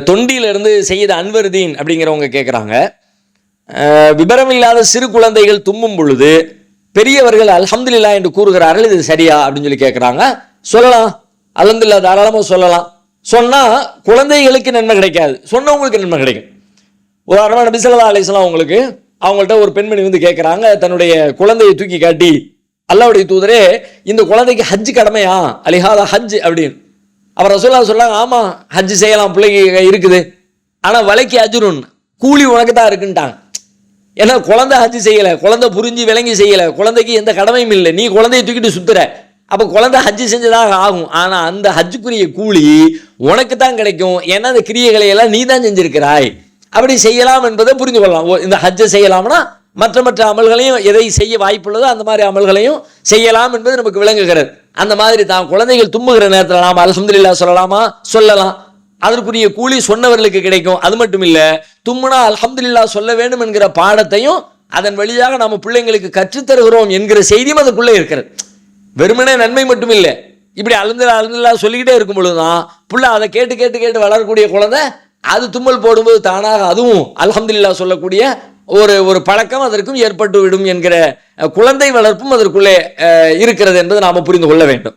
தொண்டியிலிருந்து செய்த அன்வர்தீன் அப்படிங்கிறவங்க கேட்குறாங்க, விபரமில்லாத சிறு குழந்தைகள் தும்மும் பொழுது பெரியவர்கள் அல்ஹம்துலில்லாஹ் என்று கூறுகிறார்கள், இது சரியா அப்படின்னு சொல்லி கேட்குறாங்க. சொல்லலாம், அல்ஹம்துலில்லாஹ் தாராளமாக சொல்லலாம். சொன்னால் குழந்தைகளுக்கு நன்மை கிடைக்காது, சொன்னவங்களுக்கு நன்மை கிடைக்கும். உதாரணமாக நபி ஸல்லல்லாஹு அலைஹி வஸல்லம் அவங்கள்ட்ட ஒரு பெண்மணி வந்து கேட்குறாங்க, தன்னுடைய குழந்தையை தூக்கி காட்டி, அல்லாஹ்வுடைய தூதரே இந்த குழந்தைக்கு ஹஜ் கடமையா, அலிஹாதா ஹஜ் அப்படின்னு. அவர் ரசூலுல்லாஹ் சொல்றாங்க, ஆமாம் ஹஜ் செய்யலாம், பிள்ளைக்கு இருக்குது, ஆனால் வலைக்கு அஜ்ருன், கூலி உனக்கு தான் இருக்குன்ட்டாங்க. ஏன்னா குழந்தை ஹஜ் செய்யலை, குழந்தை புரிஞ்சு விளங்கி செய்யலை, குழந்தைக்கு எந்த கடமையும் இல்லை, நீ குழந்தையை தூக்கிட்டு சுத்துற, அப்போ குழந்தை ஹஜ் செஞ்சதாக ஆகும். ஆனால் அந்த ஹஜ்ஜுக்குரிய கூலி உனக்கு தான் கிடைக்கும், ஏன்னா அந்த கிரியைகளை எல்லாம் நீ தான் செஞ்சிருக்கிறாய். அப்படி செய்யலாம் என்பதை புரிந்து கொள்ளலாம். இந்த ஹஜ்ஜை செய்யலாம்னா மற்ற அமல்களையும் எதை செய்ய வாய்ப்புள்ளதோ அந்த மாதிரி அமல்களையும் செய்யலாம் என்பது நமக்கு விளங்குகிறது. அந்த மாதிரி தான் குழந்தைகள் தும்முகிற நேரத்தில் நாம் அல்ஹம்துலில்லாஹ் சொல்லலாமா, சொல்லலாம். அதற்குரிய கூலி சொன்னவர்களுக்கு கிடைக்கும். அது மட்டும் இல்லை, தும்முனா அல்ஹம்துலில்லாஹ் சொல்ல வேண்டும் என்கிற பாடத்தையும் அதன் வழியாக நம்ம பிள்ளைங்களுக்கு கற்றுத்தருகிறோம் என்கிற செய்தியும் அதுக்குள்ளே இருக்கிறது. வெறுமனே நன்மை மட்டும் இல்லை, இப்படி அல்ஹம்துலில்லாஹ் சொல்லிக்கிட்டே இருக்கும் பொழுதுதான் புள்ள அதை கேட்டு கேட்டு கேட்டு வளரக்கூடிய குழந்தை அது தும்மல் போடும்போது தானாக அதுவும் அல்ஹம்துலில்லாஹ் சொல்லக்கூடிய ஒரு பழக்கம் அதற்கும் ஏற்பட்டு விடும் என்கிற குழந்தை வளர்ப்பும் அதற்குள்ளே இருக்கிறது என்பதை நாம் புரிந்து கொள்ள வேண்டும்.